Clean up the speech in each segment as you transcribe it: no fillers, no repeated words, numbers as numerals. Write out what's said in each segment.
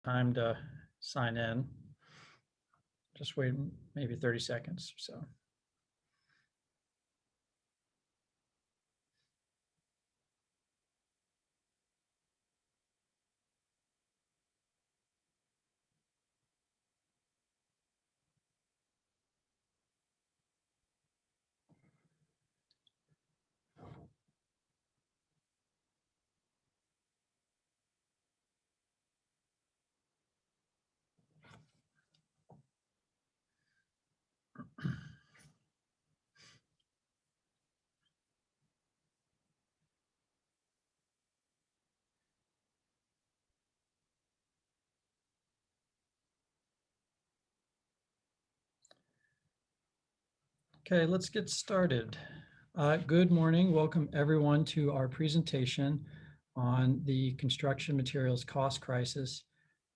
time to sign in. Just wait maybe 30 seconds or so. Okay, let's get started. Good morning. Welcome everyone to our presentation on the construction materials cost crisis,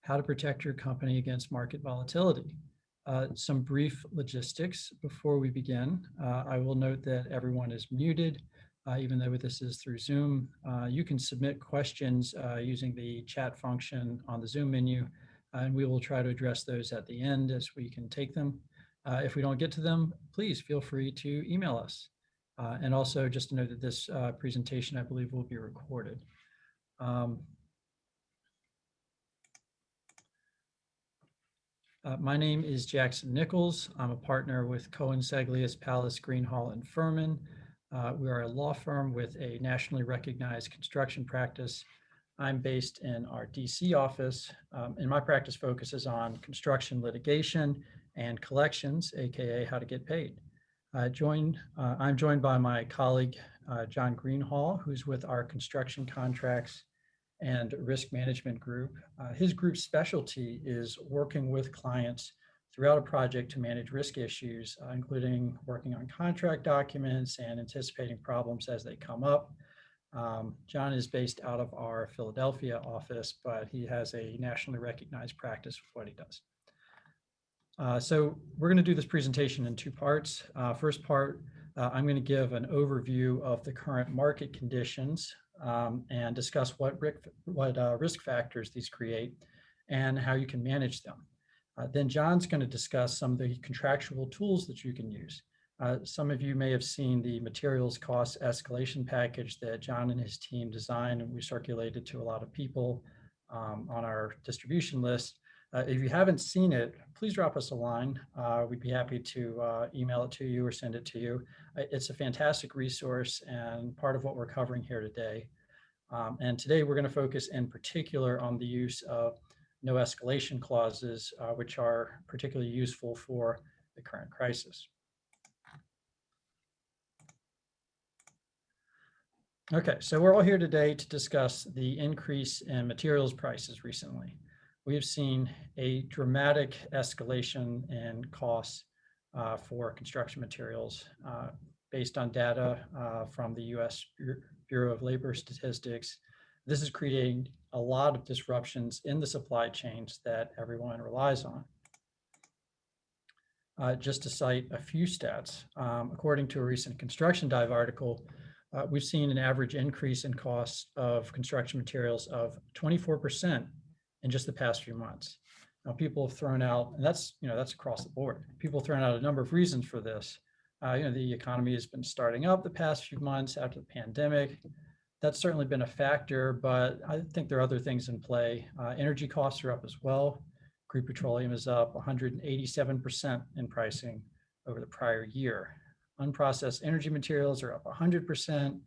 how to protect your company against market volatility. Some brief logistics before we begin. I will note that everyone is muted, even though this is through Zoom. You can submit questions using the chat function on the Zoom menu, and we will try to address those at the end as we can take them. If we don't get to them, please feel free to email us. And also just to note that this presentation, I believe, will be recorded. My name is Jackson Nichols. I'm a partner with Cohen Seglias, Palace, Greenhall, and Furman. We are a law firm with a nationally recognized construction practice. I'm based in our DC office, and my practice focuses on construction litigation and collections, AKA how to get paid. I'm joined by my colleague, John Greenhall, who's with our construction contracts and risk management group. His group's specialty is working with clients throughout a project to manage risk issues, including working on contract documents and anticipating problems as they come up. John is based out of our Philadelphia office, but he has a nationally recognized practice with what he does. So we're going to do this presentation in two parts. First part, I'm going to give an overview of the current market conditions and discuss what risk factors these create and how you can manage them. Then John's going to discuss some of the contractual tools that you can use. Some of you may have seen the materials cost escalation package that John and his team designed and we circulated to a lot of people on our distribution list. If you haven't seen it, please drop us a line. We'd be happy to email it to you or send it to you. It's a fantastic resource and part of what we're covering here today. And today we're going to focus in particular on the use of no escalation clauses, which are particularly useful for the current crisis. Okay, so we're all here today to discuss the increase in materials prices recently. We have seen a dramatic escalation in costs for construction materials based on data from the U.S. Bureau of Labor Statistics. This is creating a lot of disruptions in the supply chains that everyone relies on. Just to cite a few stats, according to a recent Construction Dive article, we've seen an average increase in costs of construction materials of 24% in just the past few months. Now, people have thrown out, and that's across the board. People have thrown out a number of reasons for this. The economy has been starting up the past few months after the pandemic. That's certainly been a factor, but I think there are other things in play. Energy costs are up as well. Crude petroleum is up 187% in pricing over the prior year. Unprocessed energy materials are up 100%.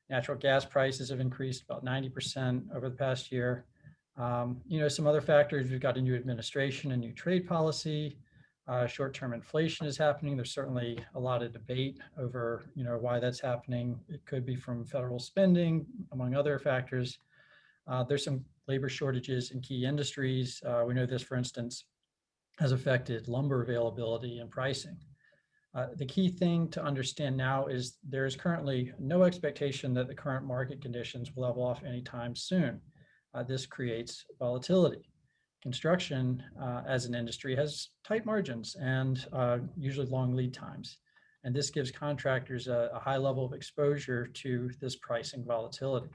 Natural gas prices have increased about 90% over the past year. Some other factors, we've got a new administration, a new trade policy, short-term inflation is happening. There's certainly a lot of debate over, why that's happening. It could be from federal spending, among other factors. There's some labor shortages in key industries. We know this, for instance, has affected lumber availability and pricing. The key thing to understand now is there is currently no expectation that the current market conditions will level off anytime soon. This creates volatility. Construction as an industry has tight margins and usually long lead times. And this gives contractors a high level of exposure to this pricing volatility.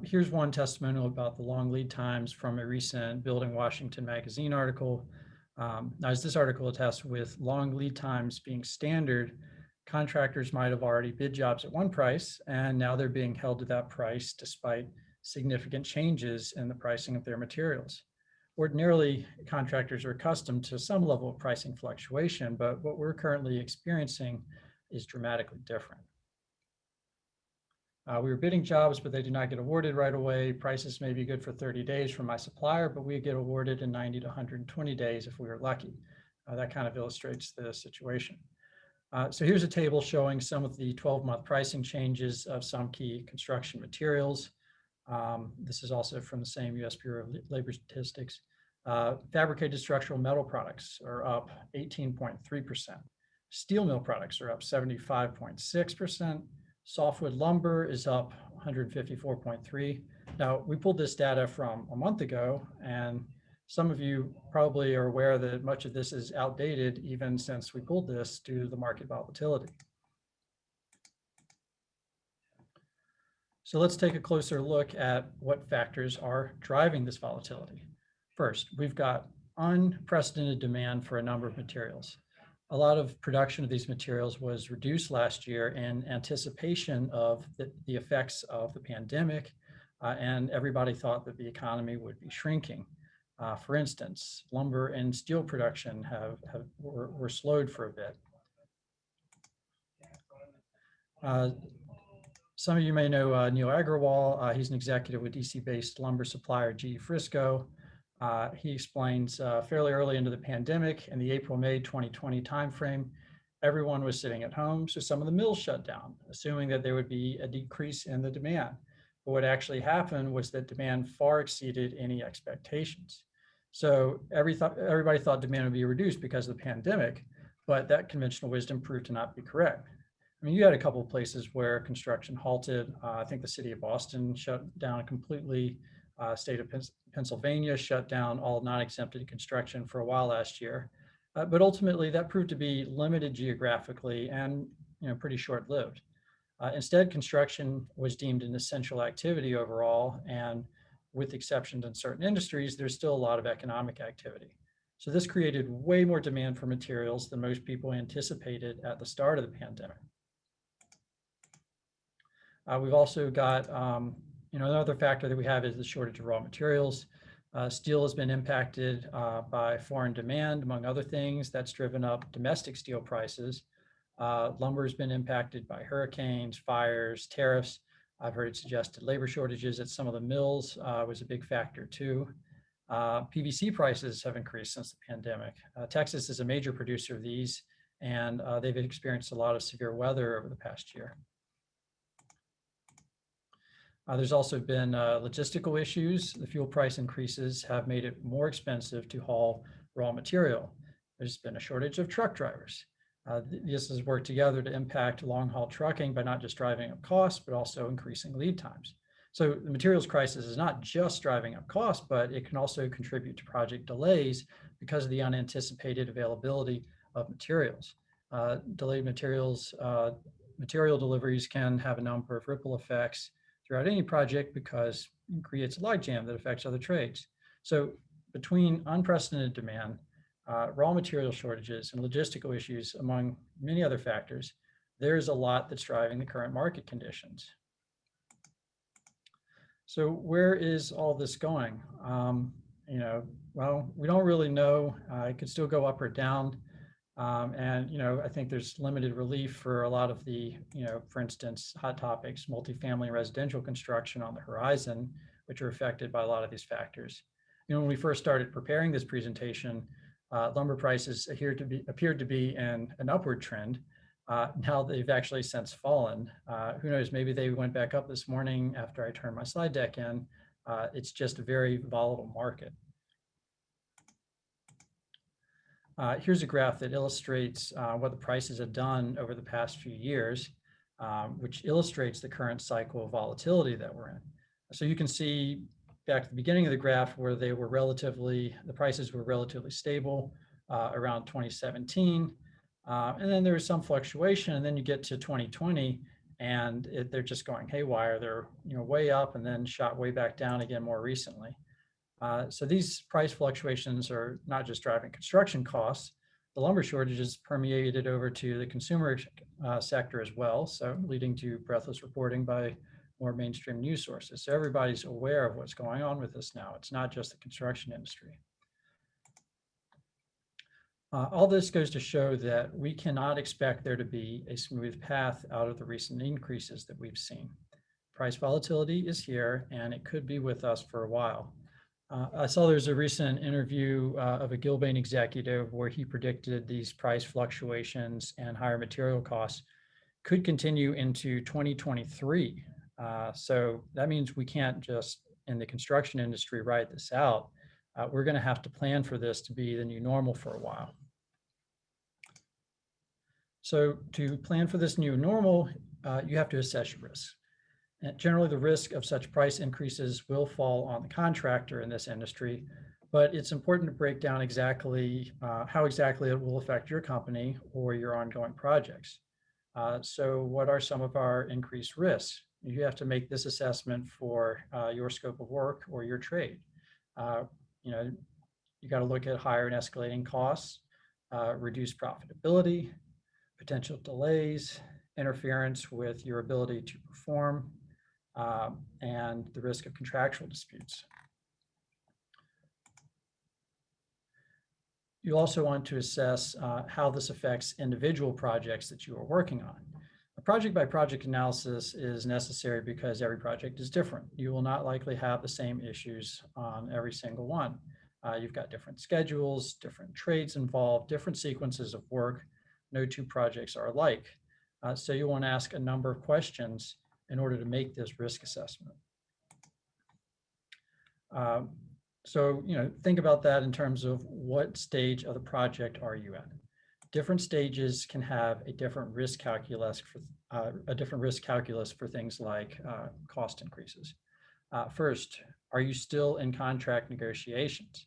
Here's one testimonial about the long lead times from a recent Building Washington magazine article. Now, as this article attests, with long lead times being standard, contractors might have already bid jobs at one price, and now they're being held to that price despite significant changes in the pricing of their materials. Ordinarily, contractors are accustomed to some level of pricing fluctuation, but what we're currently experiencing is dramatically different. We were bidding jobs, but they do not get awarded right away. Prices may be good for 30 days from my supplier, but we get awarded in 90 to 120 days if we were lucky. That kind of illustrates the situation. So here's a table showing some of the 12-month pricing changes of some key construction materials. This is also from the same US Bureau of Labor Statistics. Fabricated structural metal products are up 18.3%. Steel mill products are up 75.6%. Softwood lumber is up 154.3. Now, we pulled this data from a month ago, and some of you probably are aware that much of this is outdated even since we pulled this due to the market volatility. So let's take a closer look at what factors are driving this volatility. First, we've got unprecedented demand for a number of materials. A lot of production of these materials was reduced last year in anticipation of the effects of the pandemic, and everybody thought that the economy would be shrinking. For instance, lumber and steel production were slowed for a bit. Some of you may know Neil Agrawal. He's an executive with DC-based lumber supplier GE Frisco. He explains fairly early into the pandemic, in the April-May 2020 timeframe, everyone was sitting at home, so some of the mills shut down, assuming that there would be a decrease in the demand. But what actually happened was that demand far exceeded any expectations. So everybody thought demand would be reduced because of the pandemic, but that conventional wisdom proved to not be correct. I mean, you had a couple of places where construction halted. I think the city of Boston shut down completely. State of Pennsylvania shut down all non-exempted construction for a while last year, but ultimately that proved to be limited geographically and pretty short-lived. Instead, construction was deemed an essential activity overall, and with exceptions in certain industries, there's still a lot of economic activity. So this created way more demand for materials than most people anticipated at the start of the pandemic. We've also got another factor that we have is the shortage of raw materials. Steel has been impacted by foreign demand, among other things. That's driven up domestic steel prices. Lumber has been impacted by hurricanes, fires, tariffs. I've heard it suggested labor shortages at some of the mills was a big factor too. PVC prices have increased since the pandemic. Texas is a major producer of these, and they've experienced a lot of severe weather over the past year. There's also been logistical issues. The fuel price increases have made it more expensive to haul raw material. There's been a shortage of truck drivers. This has worked together to impact long-haul trucking by not just driving up costs, but also increasing lead times. So the materials crisis is not just driving up costs, but it can also contribute to project delays because of the unanticipated availability of materials. Delayed material deliveries can have a number of ripple effects throughout any project because it creates a logjam that affects other trades. So between unprecedented demand, raw material shortages, and logistical issues, among many other factors, there's a lot that's driving the current market conditions. So where is all this going? Well, we don't really know. It could still go up or down. I think there's limited relief for a lot of the, for instance, hot topics, multifamily and residential construction on the horizon, which are affected by a lot of these factors. When we first started preparing this presentation, lumber prices appeared to be in an upward trend. Now they've actually since fallen. Who knows, maybe they went back up this morning after I turned my slide deck in. It's just a very volatile market. Here's a graph that illustrates what the prices have done over the past few years, which illustrates the current cycle of volatility that we're in. So you can see back at the beginning of the graph where the prices were relatively stable around 2017. And then there was some fluctuation, and then you get to 2020, and they're just going haywire. They're way up and then shot way back down again more recently. So these price fluctuations are not just driving construction costs. The lumber shortages permeated over to the consumer sector as well, so leading to breathless reporting by more mainstream news sources. So everybody's aware of what's going on with this now. It's not just the construction industry. All this goes to show that we cannot expect there to be a smooth path out of the recent increases that we've seen. Price volatility is here, and it could be with us for a while. I saw there's a recent interview of a Gilbane executive where he predicted these price fluctuations and higher material costs could continue into 2023. So that means we can't just, in the construction industry, ride this out. We're going to have to plan for this to be the new normal for a while. So to plan for this new normal, you have to assess your risk. And generally, the risk of such price increases will fall on the contractor in this industry, but it's important to break down exactly how exactly it will affect your company or your ongoing projects. So what are some of our increased risks? You have to make this assessment for your scope of work or your trade. You got to look at higher and escalating costs, reduced profitability, potential delays, interference with your ability to perform, and the risk of contractual disputes. You also want to assess how this affects individual projects that you are working on. A project-by-project analysis is necessary because every project is different. You will not likely have the same issues on every single one. You've got different schedules, different trades involved, different sequences of work. No two projects are alike. So you want to ask a number of questions in order to make this risk assessment. So think about that in terms of what stage of the project are you at. Different stages can have a different risk calculus for things like cost increases. First, are you still in contract negotiations?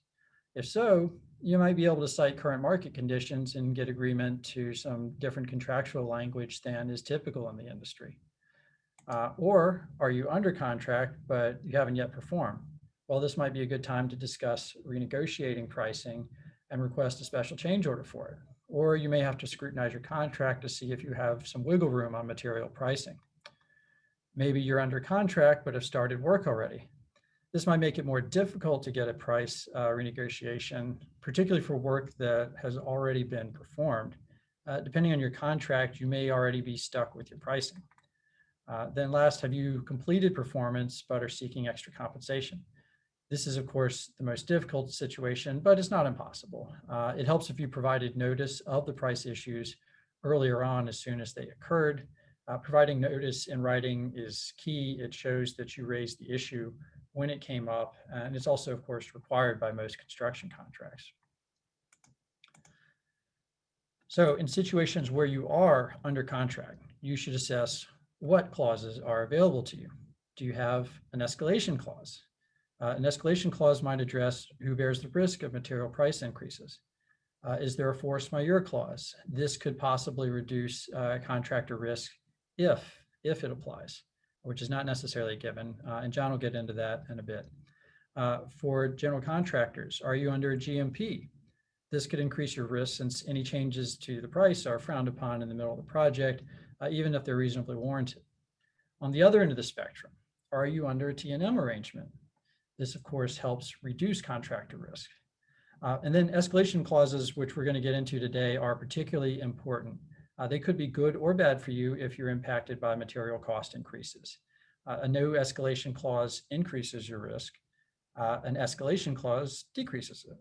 If so, you might be able to cite current market conditions and get agreement to some different contractual language than is typical in the industry. Or are you under contract, but you haven't yet performed? Well, this might be a good time to discuss renegotiating pricing and request a special change order for it. Or you may have to scrutinize your contract to see if you have some wiggle room on material pricing. Maybe you're under contract, but have started work already. This might make it more difficult to get a price renegotiation, particularly for work that has already been performed. Depending on your contract, you may already be stuck with your pricing. Then last, have you completed performance but are seeking extra compensation? This is, of course, the most difficult situation, but it's not impossible. It helps if you provided notice of the price issues earlier on as soon as they occurred. Providing notice in writing is key. It shows that you raised the issue when it came up, and it's also, of course, required by most construction contracts. So in situations where you are under contract, you should assess what clauses are available to you. Do you have an escalation clause? An escalation clause might address who bears the risk of material price increases. Is there a force majeure clause? This could possibly reduce contractor risk if it applies, which is not necessarily given, and John will get into that in a bit. For general contractors, are you under a GMP? This could increase your risk since any changes to the price are frowned upon in the middle of the project, even if they're reasonably warranted. On the other end of the spectrum, are you under a T&M arrangement? This, of course, helps reduce contractor risk. And then escalation clauses, which we're going to get into today, are particularly important. They could be good or bad for you if you're impacted by material cost increases. A no escalation clause increases your risk. An escalation clause decreases it.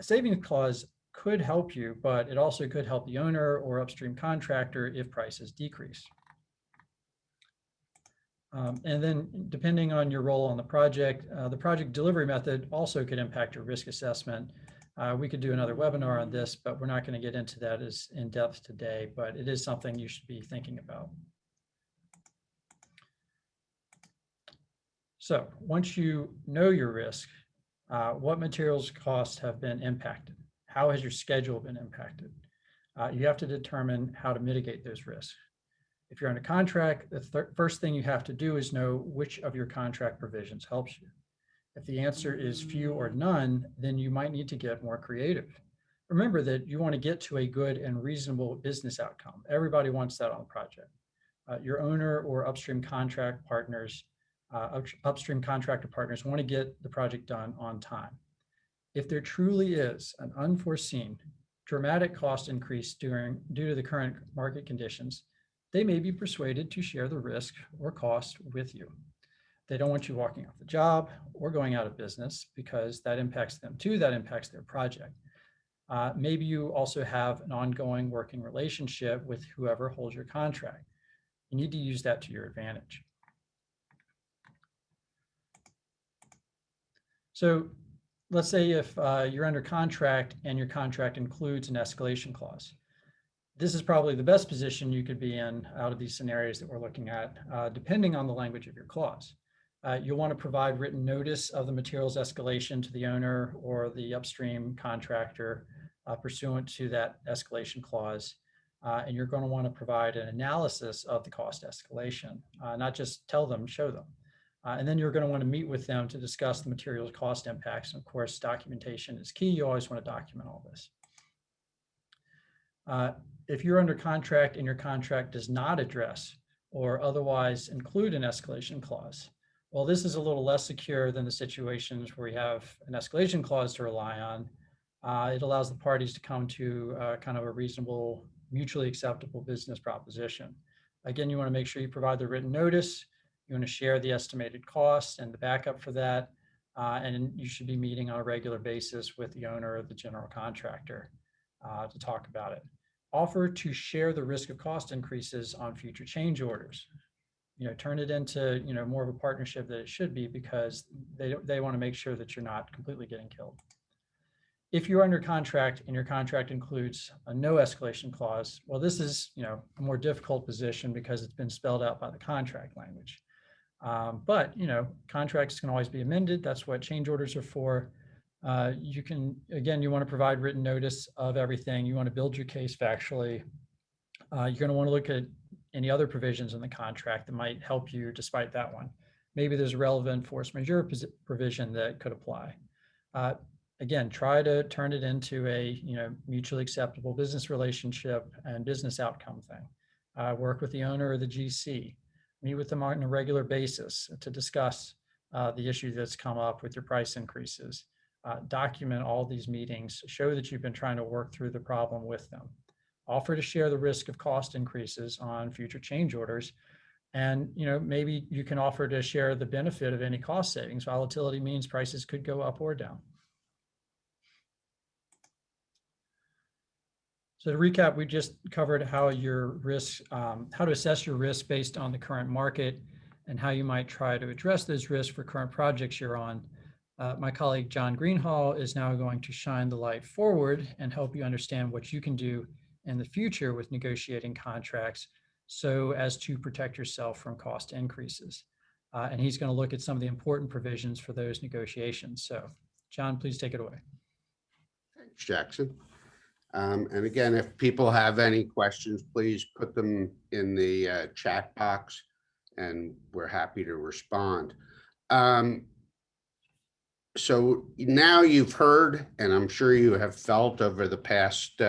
A savings clause could help you, but it also could help the owner or upstream contractor if prices decrease. And then depending on your role on the project delivery method also could impact your risk assessment. We could do another webinar on this, but we're not going to get into that as in depth today, but it is something you should be thinking about. So once you know your risk, what materials costs have been impacted? How has your schedule been impacted? You have to determine how to mitigate those risks. If you're under contract, the first thing you have to do is know which of your contract provisions helps you. If the answer is few or none, then you might need to get more creative. Remember that you want to get to a good and reasonable business outcome. Everybody wants that on the project. Your owner or upstream contract partners, upstream contractor partners want to get the project done on time. If there truly is an unforeseen dramatic cost increase due to the current market conditions, they may be persuaded to share the risk or cost with you. They don't want you walking off the job or going out of business because that impacts them too, that impacts their project. Maybe you also have an ongoing working relationship with whoever holds your contract. You need to use that to your advantage. So let's say if you're under contract and your contract includes an escalation clause. This is probably the best position you could be in out of these scenarios that we're looking at, depending on the language of your clause. You'll want to provide written notice of the materials escalation to the owner or the upstream contractor pursuant to that escalation clause. And you're going to want to provide an analysis of the cost escalation, not just tell them, show them. And then you're going to want to meet with them to discuss the materials cost impacts. And of course, documentation is key. You always want to document all this. If you're under contract and your contract does not address or otherwise include an escalation clause, well, this is a little less secure than the situations where we have an escalation clause to rely on. It allows the parties to come to kind of a reasonable, mutually acceptable business proposition. Again, you want to make sure you provide the written notice. You want to share the estimated costs and the backup for that. And you should be meeting on a regular basis with the owner or the general contractor to talk about it. Offer to share the risk of cost increases on future change orders. Turn it into, more of a partnership that it should be, because they want to make sure that you're not completely getting killed. If you're under contract and your contract includes a no escalation clause, well, this is, a more difficult position because it's been spelled out by the contract language. But, contracts can always be amended. That's what change orders are for. You want to provide written notice of everything. You want to build your case factually. You're going to want to look at any other provisions in the contract that might help you despite that one. Maybe there's a relevant force majeure provision that could apply. Again, try to turn it into a mutually acceptable business relationship and business outcome thing. Work with the owner or the GC. Meet with them on a regular basis to discuss the issue that's come up with your price increases. Document all these meetings. Show that you've been trying to work through the problem with them. Offer to share the risk of cost increases on future change orders. And maybe you can offer to share the benefit of any cost savings. Volatility means prices could go up or down. So to recap, we just covered how your risk, how to assess your risk based on the current market and how you might try to address those risks for current projects you're on. My colleague, John Greenhall, is now going to shine the light forward and help you understand what you can do in the future with negotiating contracts so as to protect yourself from cost increases. And he's going to look at some of the important provisions for those negotiations. So John, please take it away. Thanks, Jackson. And again, if people have any questions, please put them in the chat box and we're happy to respond. So now you've heard, and I'm sure you have felt over the past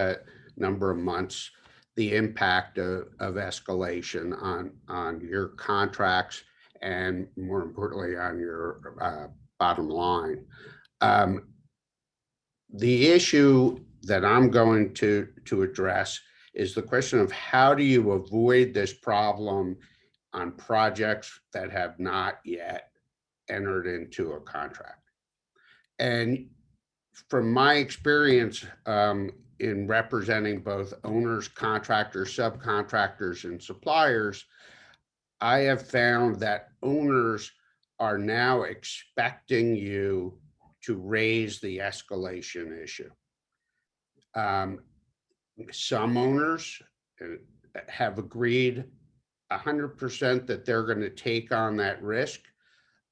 number of months, the impact of escalation on your contracts and more importantly on your bottom line. The issue that I'm going to address is the question of how do you avoid this problem on projects that have not yet entered into a contract. And from my experience in representing both owners, contractors, subcontractors, and suppliers, I have found that owners are now expecting you to raise the escalation issue. Some owners have agreed 100% that they're going to take on that risk.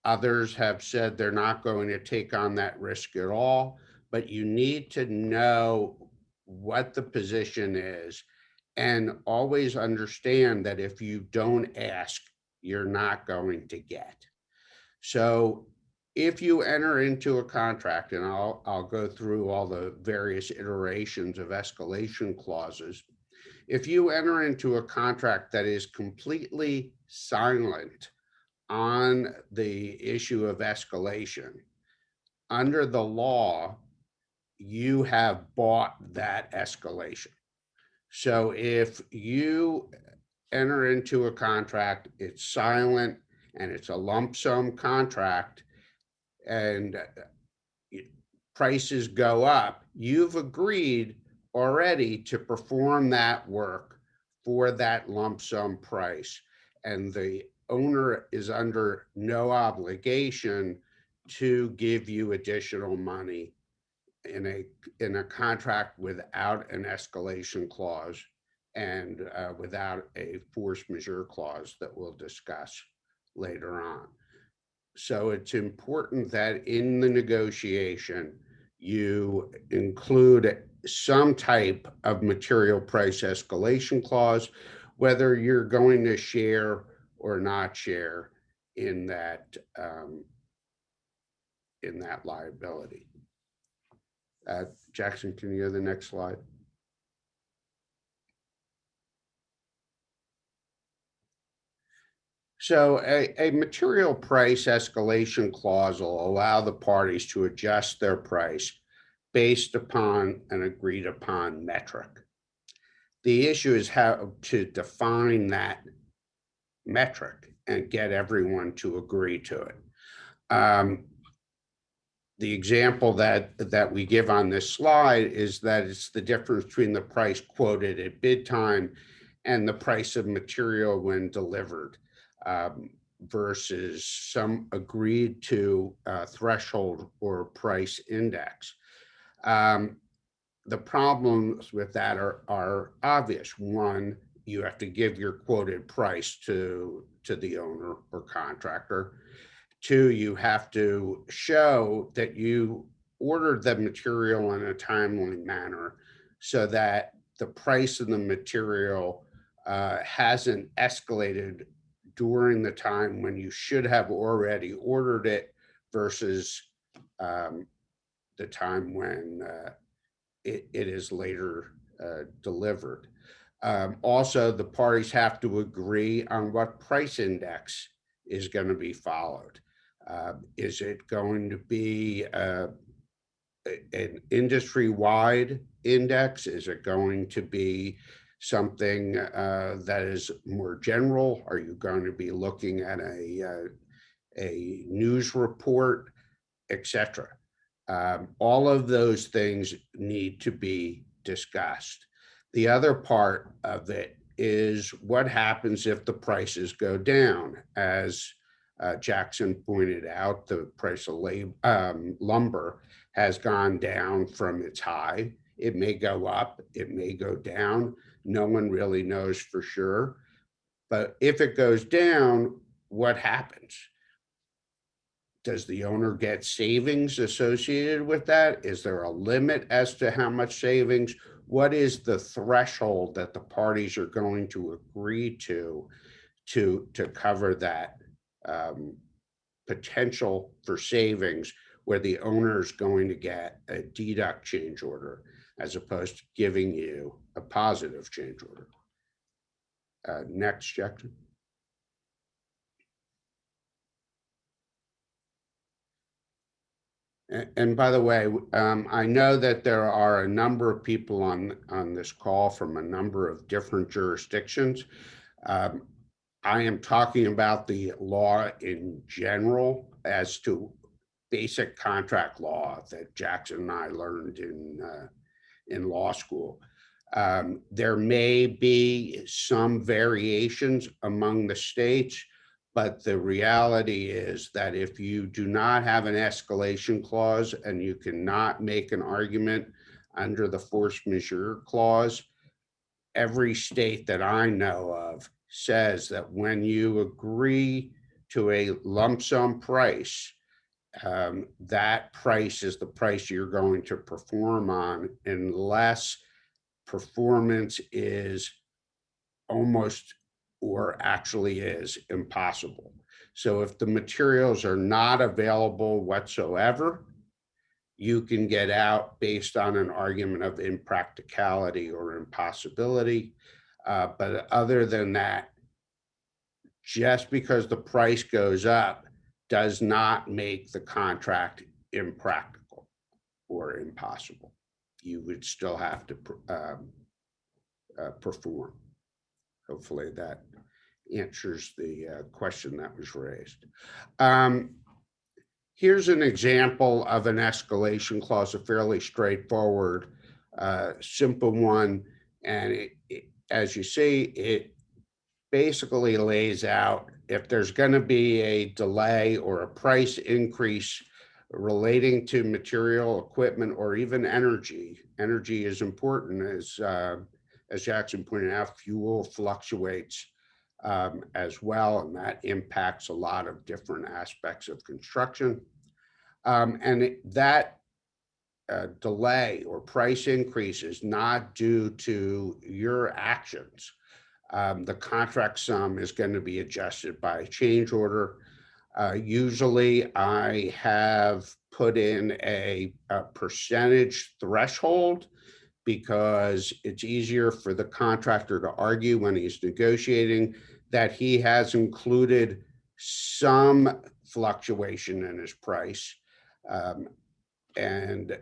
Others have said they're not going to take on that risk at all, but you need to know what the position is And always understand that if you don't ask, you're not going to get. So if you enter into a contract, and I'll go through all the various iterations of escalation clauses. If you enter into a contract that is completely silent on the issue of escalation, under the law, you have bought that escalation. So if you enter into a contract, it's silent and it's a lump sum contract, and prices go up, you've agreed already to perform that work for that lump sum price. And the owner is under no obligation to give you additional money in a contract without an escalation clause and without a force majeure clause that we'll discuss later on. So it's important that in the negotiation, you include some type of material price escalation clause, whether you're going to share or not share in that liability. Jackson, can you go to the next slide? So a material price escalation clause will allow the parties to adjust their price based upon an agreed upon metric. The issue is how to define that metric and get everyone to agree to it. The example that we give on this slide is that it's the difference between the price quoted at bid time and the price of material when delivered, versus some agreed to threshold or price index. The problems with that are obvious. One, you have to give your quoted price to the owner or contractor. Two, you have to show that you ordered the material in a timely manner so that the price of the material hasn't escalated during the time when you should have already ordered it versus the time when it is later delivered. Also, the parties have to agree on what price index is going to be followed. Is it going to be an industry-wide index? Is it going to be something that is more general? Are you going to be looking at a news report, etc.? All of those things need to be discussed. The other part of it is what happens if the prices go down. As Jackson pointed out, the price of lumber has gone down from its high. It may go up, it may go down. No one really knows for sure. But if it goes down, what happens? Does the owner get savings associated with that? Is there a limit as to how much savings? What is the threshold that the parties are going to agree to cover that potential for savings, where the owner is going to get a deduct change order as opposed to giving you a positive change order? Next, Jackson. And by the way, I know that there are a number of people on this call from a number of different jurisdictions. I am talking about the law in general as to basic contract law that Jackson and I learned in law school. There may be some variations among the states, but the reality is that if you do not have an escalation clause and you cannot make an argument under the force majeure clause, every state that I know of says that when you agree to a lump sum price, that price is the price you're going to perform on unless performance is almost or actually is impossible. So if the materials are not available whatsoever, you can get out based on an argument of impracticality or impossibility. But other than that, just because the price goes up does not make the contract impractical or impossible. You would still have to perform. Hopefully that answers the question that was raised. Here's an example of an escalation clause, a fairly straightforward, simple one. And as you see, it basically lays out if there's going to be a delay or a price increase relating to material, equipment, or even energy. Energy is important, as Jackson pointed out. Fuel fluctuates as well, and that impacts a lot of different aspects of construction. That delay or price increase is not due to your actions. The contract sum is going to be adjusted by change order. Usually I have put in a percentage threshold because it's easier for the contractor to argue when he's negotiating that he has included some fluctuation in his price. And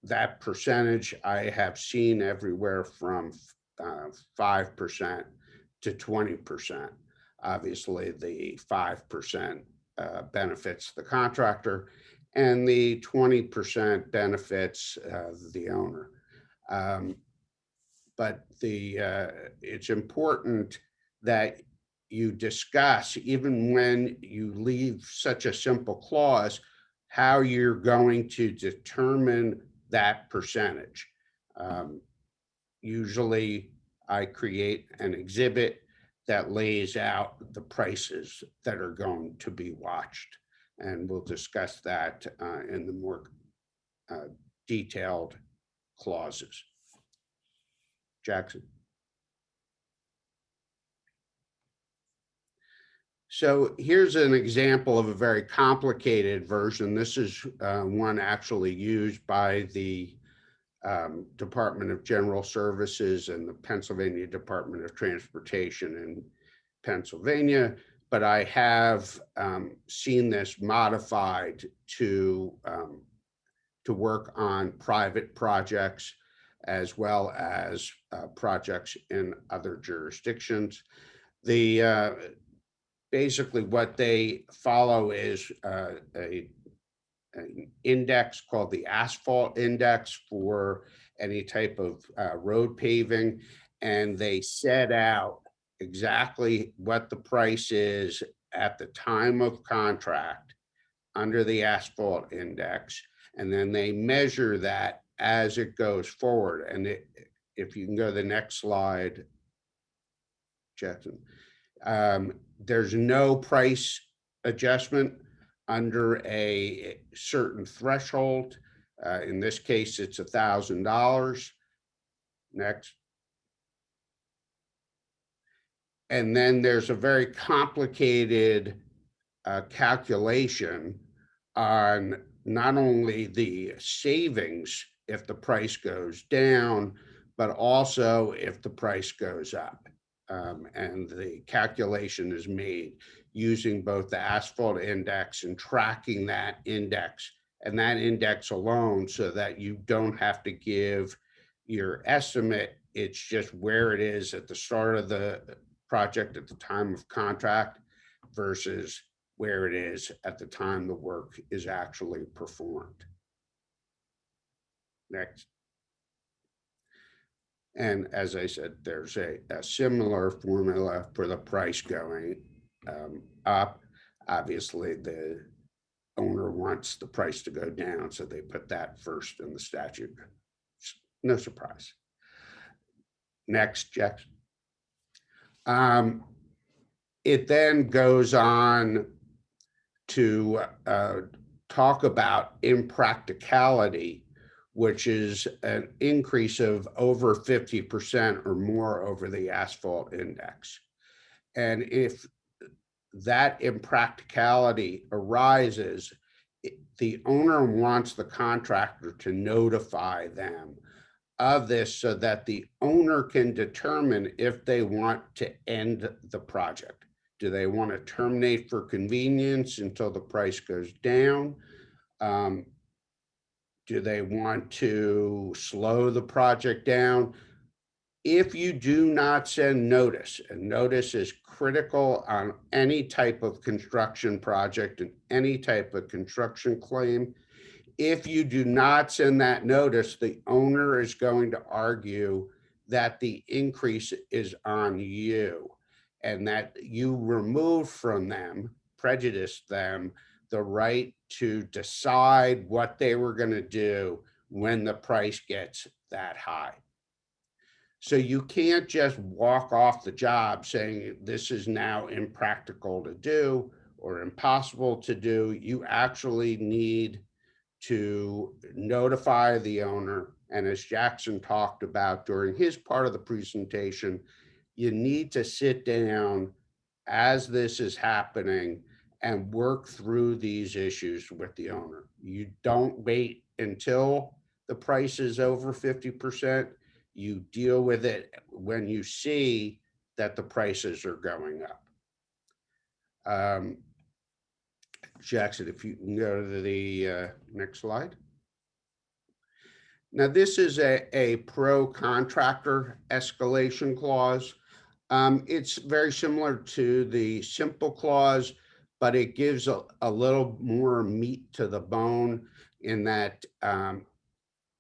that percentage I have seen everywhere from 5% to 20%. Obviously, the 5% benefits the contractor, and the 20% benefits the owner. But it's important that you discuss, even when you leave such a simple clause, how you're going to determine that percentage. Usually I create an exhibit that lays out the prices that are going to be watched. And we'll discuss that in the more detailed clauses. Jackson. So here's an example of a very complicated version. This is one actually used by the Department of General Services and the Pennsylvania Department of Transportation in Pennsylvania, but I have seen this modified to work on private projects as well as projects in other jurisdictions. Basically what they follow is an index called the Asphalt Index for any type of road paving, and they set out exactly what the price is at the time of contract under the Asphalt Index, and then they measure that as it goes forward. And if you can go to the next slide, Jackson. There's no price adjustment under a certain threshold. In this case, it's $1,000. Next. And then there's a very complicated calculation on not only the savings if the price goes down, but also if the price goes up. And the calculation is made using both the Asphalt Index and tracking that index and that index alone, so that you don't have to give your estimate. It's just where it is at the start of the project at the time of contract versus where it is at the time the work is actually performed. Next. And as I said, there's a similar formula for the price going up. Obviously, the owner wants the price to go down, so they put that first in the statute. No surprise. Next, Jackson. It then goes on to talk about impracticality, which is an increase of over 50% or more over the asphalt index. And if that impracticality arises, the owner wants the contractor to notify them of this so that the owner can determine if they want to end the project. Do they want to terminate for convenience until the price goes down? Do they want to slow the project down? If you do not send notice, and notice is critical on any type of construction project and any type of construction claim, if you do not send that notice, the owner is going to argue that the increase is on you and that you remove from them, prejudice them, the right to decide what they were going to do when the price gets that high. So you can't just walk off the job saying this is now impractical to do or impossible to do. You actually need to notify the owner. And as Jackson talked about during his part of the presentation, you need to sit down as this is happening and work through these issues with the owner. You don't wait until the price is over 50%. You deal with it when you see that the prices are going up. Jackson, if you can go to the next slide. Now, this is a pro-contractor escalation clause. It's very similar to the simple clause, but it gives a little more meat to the bone in that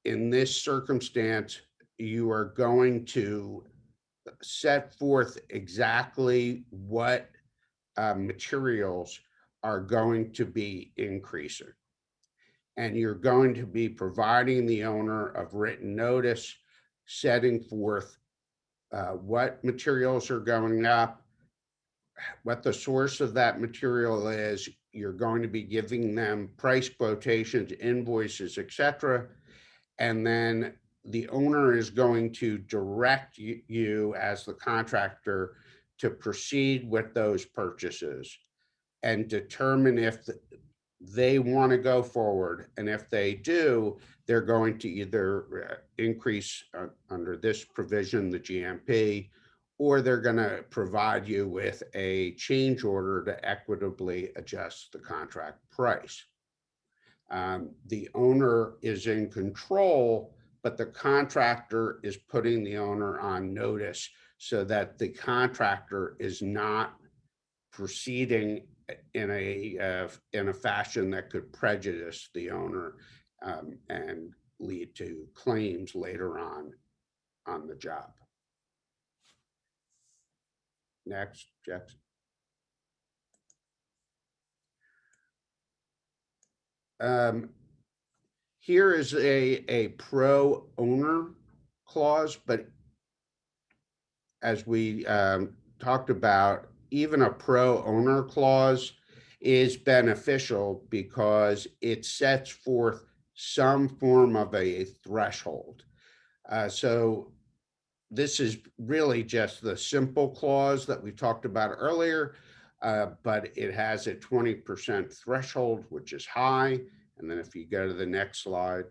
in this circumstance, you are going to set forth exactly what materials are going to be increasing. And you're going to be providing the owner of written notice, setting forth what materials are going up, what the source of that material is. You're going to be giving them price quotations, invoices, etc. And then the owner is going to direct you as the contractor to proceed with those purchases and determine if they want to go forward. And if they do, they're going to either increase under this provision, the GMP, or they're going to provide you with a change order to equitably adjust the contract price. The owner is in control, but the contractor is putting the owner on notice so that the contractor is not proceeding in a fashion that could prejudice the owner and lead to claims later on the job. Next, Jackson. Here is a pro-owner clause, but as we talked about, even a pro-owner clause is beneficial because it sets forth some form of a threshold. So this is really just the simple clause that we talked about earlier, but it has a 20% threshold, which is high. And then if you go to the next slide,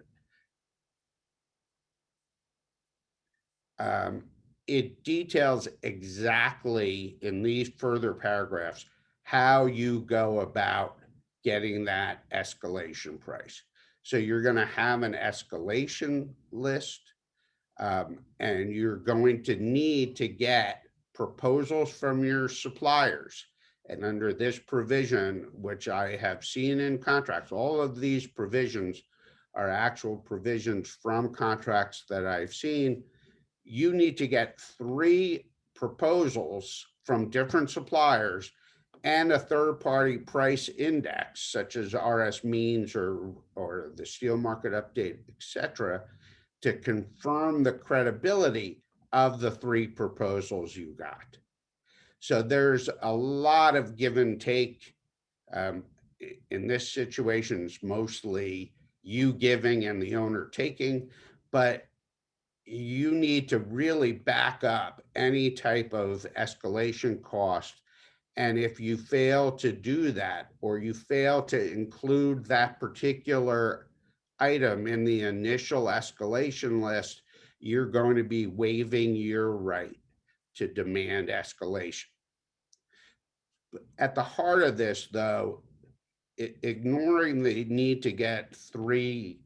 it details exactly in these further paragraphs how you go about getting that escalation price. So you're going to have an escalation list, and you're going to need to get proposals from your suppliers. And under this provision, which I have seen in contracts, all of these provisions are actual provisions from contracts that I've seen. You need to get 3 proposals from different suppliers and a third-party price index, such as RS means or the steel market update, etc., to confirm the credibility of the 3 proposals you got. So there's a lot of give and take. In this situation, it's mostly you giving and the owner taking, but you need to really back up any type of escalation cost. And if you fail to do that, or you fail to include that particular item in the initial escalation list, you're going to be waiving your right to demand escalation. At the heart of this, though, ignoring the need to get three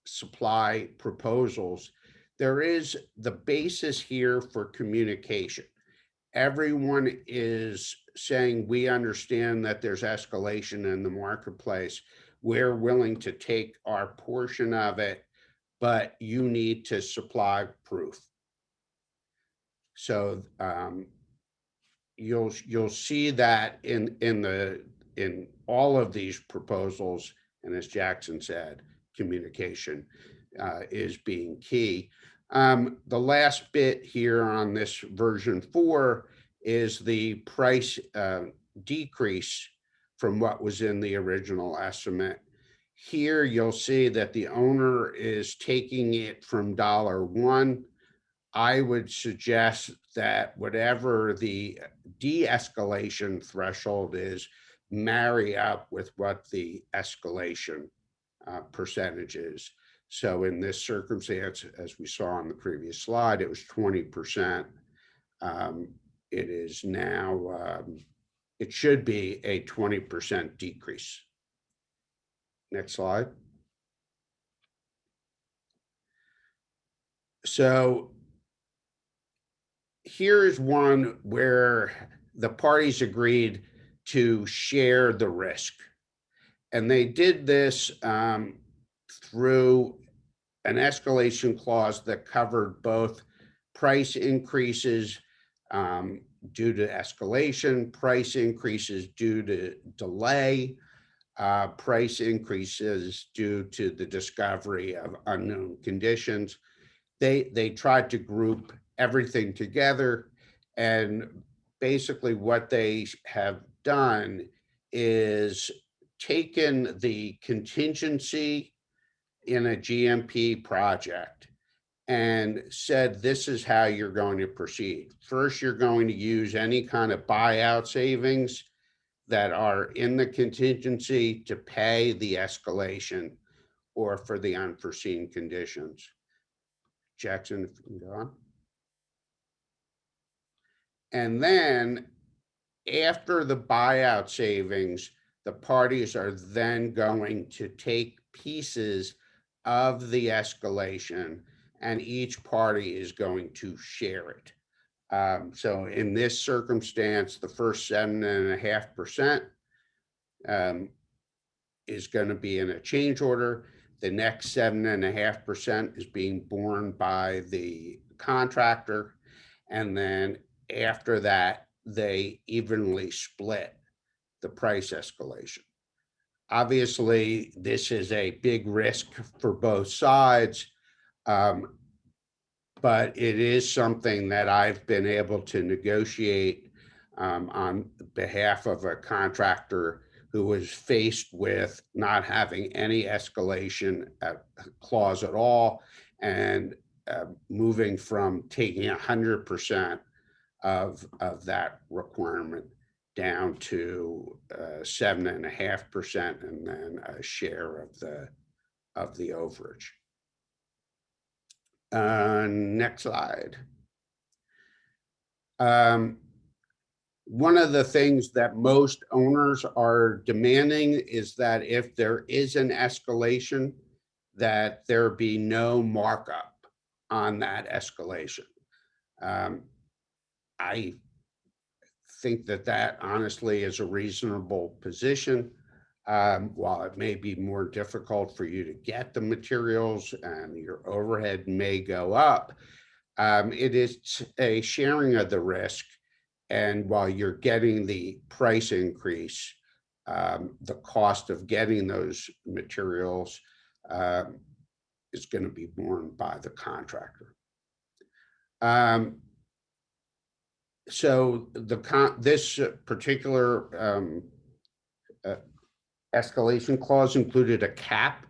supply proposals, there is the basis here for communication. Everyone is saying, we understand that there's escalation in the marketplace. We're willing to take our portion of it, but you need to supply proof. So you'll see that in all of these proposals, and as Jackson said, communication is being key. The last bit here on this version 4 is the price decrease from what was in the original estimate. Here you'll see that the owner is taking it from $1. I would suggest that whatever the de-escalation threshold is, marry up with what the escalation percentage is. So in this circumstance, as we saw on the previous slide, it was 20%. It is now, it should be a 20% decrease. Next slide. So here's one where the parties agreed to share the risk. And they did this through an escalation clause that covered both price increases due to escalation, price increases due to delay, price increases due to the discovery of unknown conditions. They tried to group everything together, and basically what they have done is taken the contingency in a GMP project and said, this is how you're going to proceed. First, you're going to use any kind of buyout savings that are in the contingency to pay the escalation or for the unforeseen conditions. Jackson, if you can go on. And then after the buyout savings, the parties are then going to take pieces of the escalation and each party is going to share it. So in this circumstance, the first 7.5% is going to be in a change order. The next 7.5% is being borne by the contractor. And then after that, they evenly split the price escalation. Obviously, this is a big risk for both sides, but it is something that I've been able to negotiate on behalf of a contractor who was faced with not having any escalation clause at all, and moving from taking 100% of that requirement down to 7.5% and then a share of the overage. Next slide. One of the things that most owners are demanding is that if there is an escalation, that there be no markup on that escalation. I think that honestly is a reasonable position. While it may be more difficult for you to get the materials and your overhead may go up, it is a sharing of the risk. And while you're getting the price increase, the cost of getting those materials is going to be borne by the contractor. So this particular escalation clause included a cap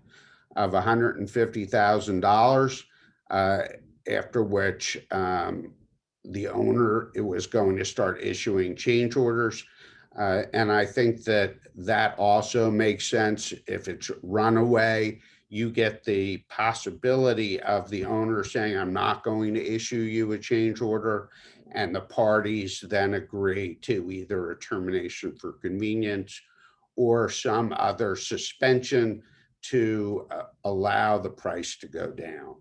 of $150,000, after which the owner was going to start issuing change orders. And I think that that also makes sense. If it's runaway, you get the possibility of the owner saying, I'm not going to issue you a change order. And the parties then agree to either a termination for convenience or some other suspension to allow the price to go down.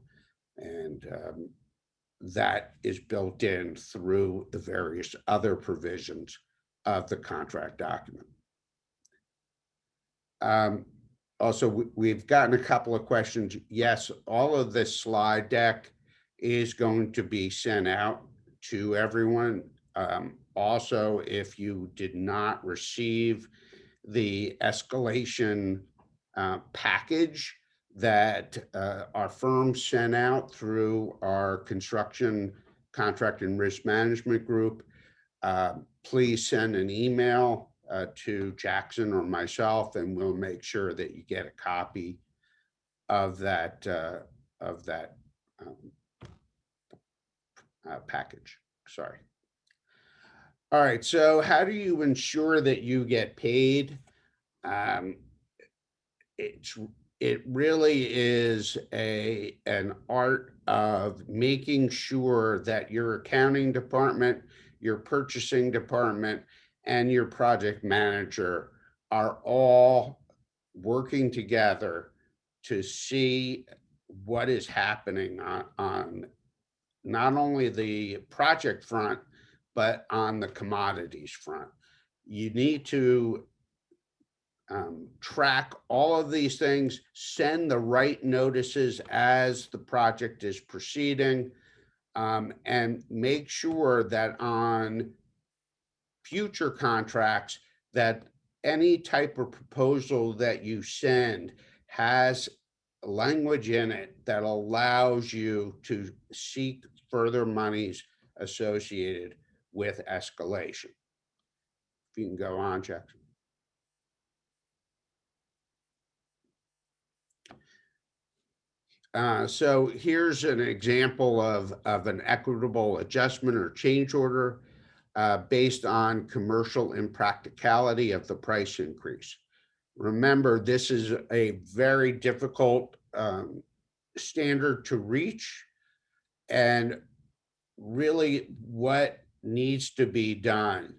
And that is built in through the various other provisions of the contract document. Also, we've gotten a couple of questions. Yes, all of this slide deck is going to be sent out to everyone. Also, if you did not receive the escalation package that our firm sent out through our construction contract and risk management group, please send an email to Jackson or myself, and we'll make sure that you get a copy of that package. Sorry. All right. So, how do you ensure that you get paid? It really is an art of making sure that your accounting department, your purchasing department, and your project manager are all working together to see what is happening on not only the project front, but on the commodities front. You need to track all of these things, send the right notices as the project is proceeding, and make sure that on future contracts that any type of proposal that you send has language in it that allows you to seek further monies associated with escalation. If you can go on, Jackson. So here's an example of an equitable adjustment or change order based on commercial impracticality of the price increase. Remember, this is a very difficult standard to reach, and really what needs to be done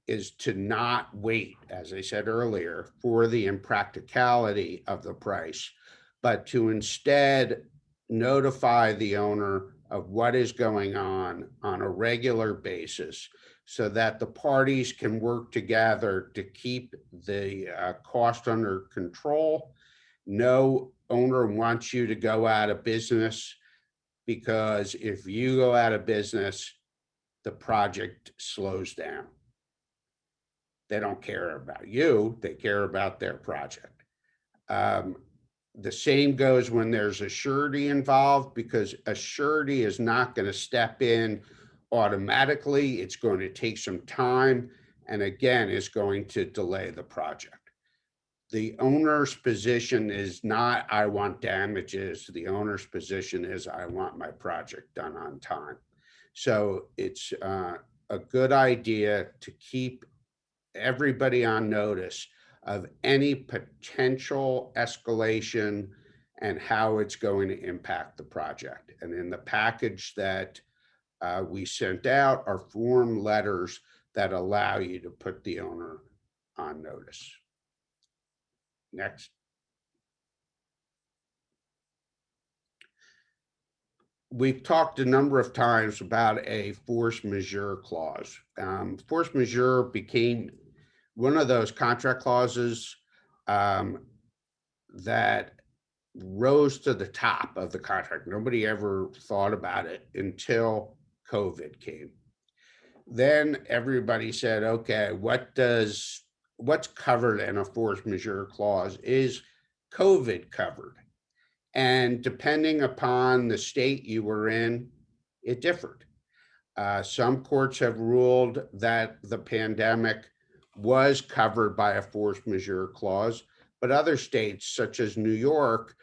is to not wait, as I said earlier, for the impracticality of the price, but to instead notify the owner of what is going on a regular basis so that the parties can work together to keep the cost under control. No owner wants you to go out of business, because if you go out of business, the project slows down. They don't care about you, they care about their project. The same goes when there's a surety involved, because a surety is not going to step in automatically. It's going to take some time, and again, is going to delay the project. The owner's position is not, I want damages. The owner's position is, I want my project done on time. So it's a good idea to keep everybody on notice of any potential escalation and how it's going to impact the project. And in the package that we sent out are form letters that allow you to put the owner on notice. Next. We've talked a number of times about a force majeure clause. Force majeure became one of those contract clauses that rose to the top of the contract. Nobody ever thought about it until COVID came. Then everybody said, okay, what's covered in a force majeure clause? Is COVID covered? And depending upon the state you were in, it differed. Some courts have ruled that the pandemic was covered by a force majeure clause. but other states, such as New York,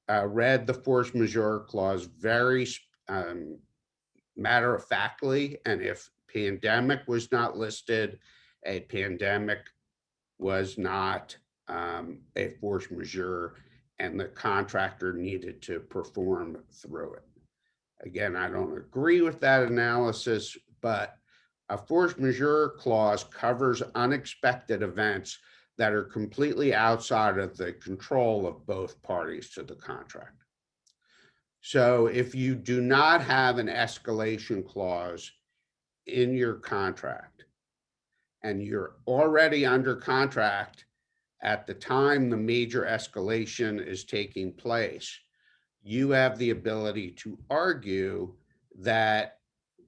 read the force majeure clause very matter of factly, and if pandemic was not listed, a pandemic was not a force majeure, and the contractor needed to perform through it. Again, I don't agree with that analysis, but a force majeure clause covers unexpected events that are completely outside of the control of both parties to the contract. So if you do not have an escalation clause in your contract and you're already under contract at the time the major escalation is taking place, you have the ability to argue that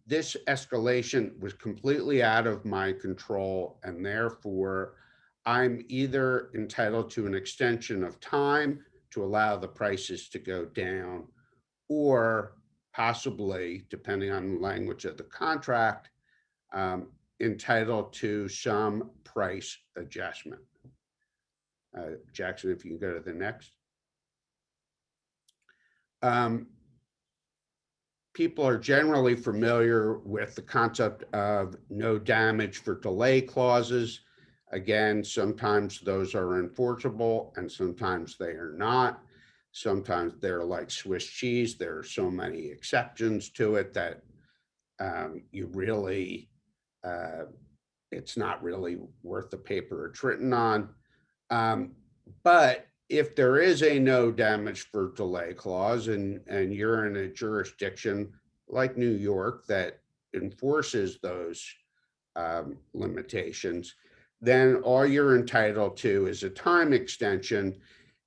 this escalation was completely out of my control, and therefore I'm either entitled to an extension of time to allow the prices to go down, or possibly, depending on the language of the contract, entitled to some price adjustment. Jackson, if you can go to the next. People are generally familiar with the concept of no damage for delay clauses. Again, sometimes those are enforceable and sometimes they are not. Sometimes they're like Swiss cheese. There are so many exceptions to it that you really, it's not really worth the paper it's written on. But if there is a no damage for delay clause and you're in a jurisdiction like New York that enforces those limitations, then all you're entitled to is a time extension.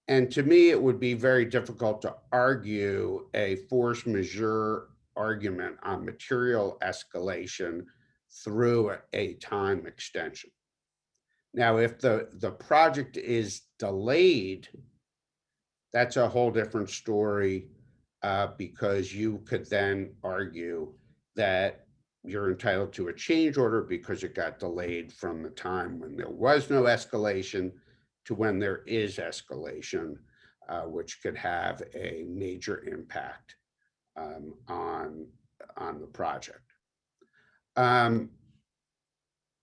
And to me, it would be very difficult to argue a force majeure argument on material escalation through a time extension. Now, if the project is delayed, that's a whole different story, because you could then argue that you're entitled to a change order because it got delayed from the time when there was no escalation to when there is escalation, which could have a major impact on the project.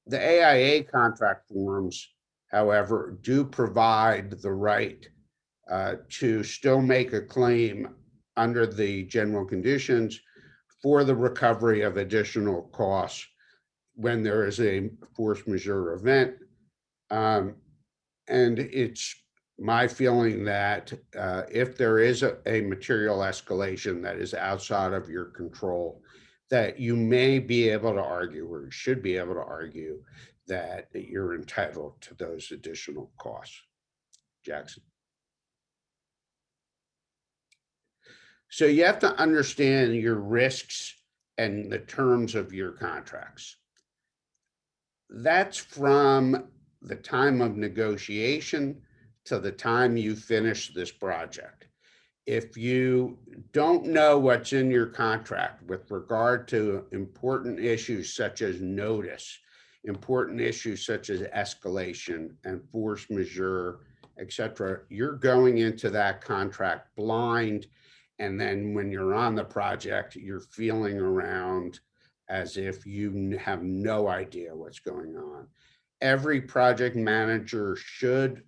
The AIA contract forms, however, do provide the right to still make a claim under the general conditions for the recovery of additional costs when there is a force majeure event. And it's my feeling that if there is a material escalation that is outside of your control, that you may be able to argue, or should be able to argue, that you're entitled to those additional costs. Jackson. So you have to understand your risks and the terms of your contracts. That's from the time of negotiation to the time you finish this project. If you don't know what's in your contract with regard to important issues such as notice, important issues such as escalation and force majeure, etc., you're going into that contract blind. And then when you're on the project, you're feeling around as if you have no idea what's going on. Every project manager should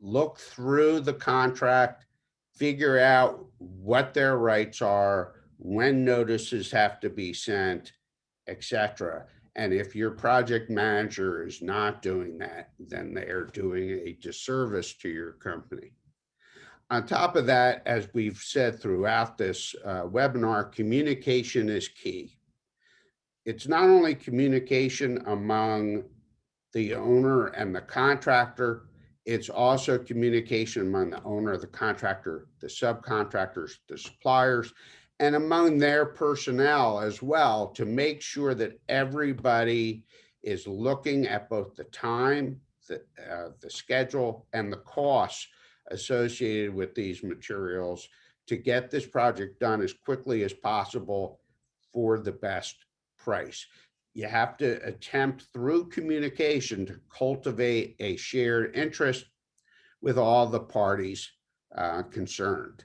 look through the contract, figure out what their rights are, when notices have to be sent, etc. And if your project manager is not doing that, then they are doing a disservice to your company. On top of that, as we've said throughout this webinar, communication is key. It's not only communication among the owner and the contractor, it's also communication among the owner, the contractor, the subcontractors, the suppliers, and among their personnel as well, to make sure that everybody is looking at both the time, the schedule, and the costs associated with these materials to get this project done as quickly as possible for the best price. You have to attempt through communication to cultivate a shared interest with all the parties concerned.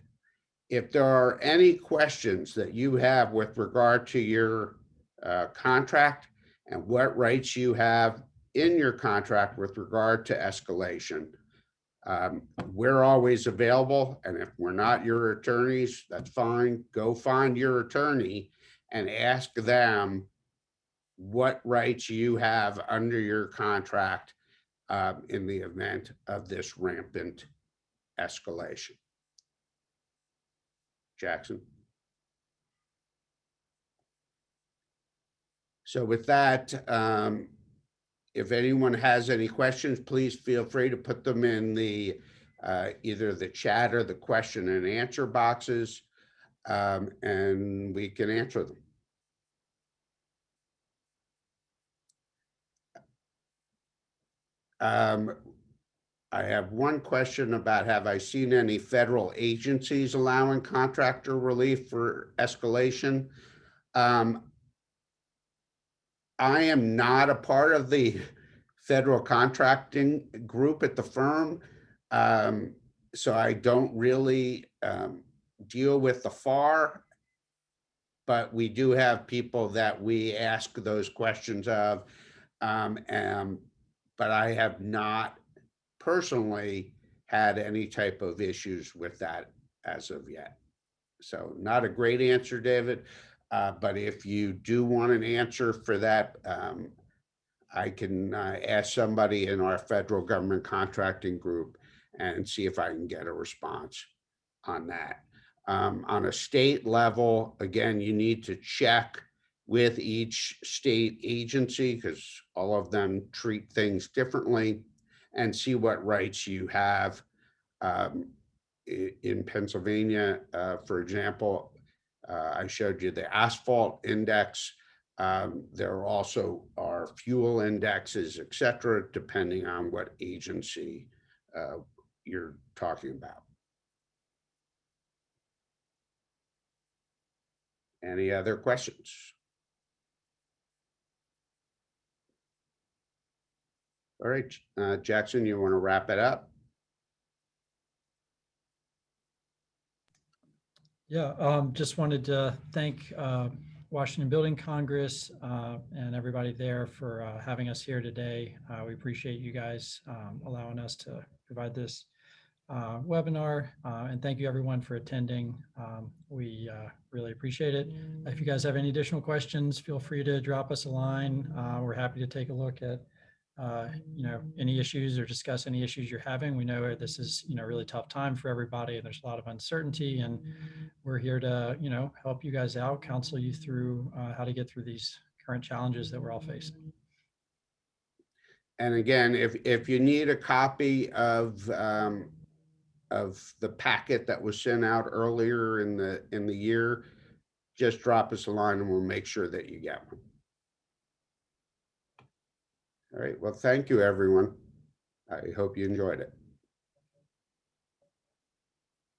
If there are any questions that you have with regard to your contract and what rights you have in your contract with regard to escalation, we're always available. And if we're not your attorneys, that's fine. Go find your attorney and ask them what rights you have under your contract in the event of this rampant escalation. Jackson. So with that, if anyone has any questions, please feel free to put them in the either the chat or the question and answer boxes, and we can answer them. I have one question about, have I seen any federal agencies allowing contractor relief for escalation? I am not a part of the federal contracting group at the firm. So I don't really deal with the FAR, but we do have people that we ask those questions of. But I have not personally had any type of issues with that as of yet. So not a great answer, David. But if you do want an answer for that, I can ask somebody in our federal government contracting group and see if I can get a response on that. On a state level, again, you need to check with each state agency because all of them treat things differently and see what rights you have. In Pennsylvania, for example, I showed you the Asphalt Index. There also are fuel indexes, et cetera, depending on what agency you're talking about. Any other questions? All right, Jackson, you want to wrap it up? Yeah, just wanted to thank Washington Building Congress and everybody there for having us here today. We appreciate you guys allowing us to provide this webinar, and thank you everyone for attending. We really appreciate it. If you guys have any additional questions, feel free to drop us a line. We're happy to take a look at any issues or discuss any issues you're having. We know this is a really tough time for everybody, and there's a lot of uncertainty, and we're here to help you guys out, counsel you through how to get through these current challenges that we're all facing. And again, if you need a copy of the packet that was sent out earlier in the year, just drop us a line and we'll make sure that you get one. All right, well, thank you, everyone. I hope you enjoyed it.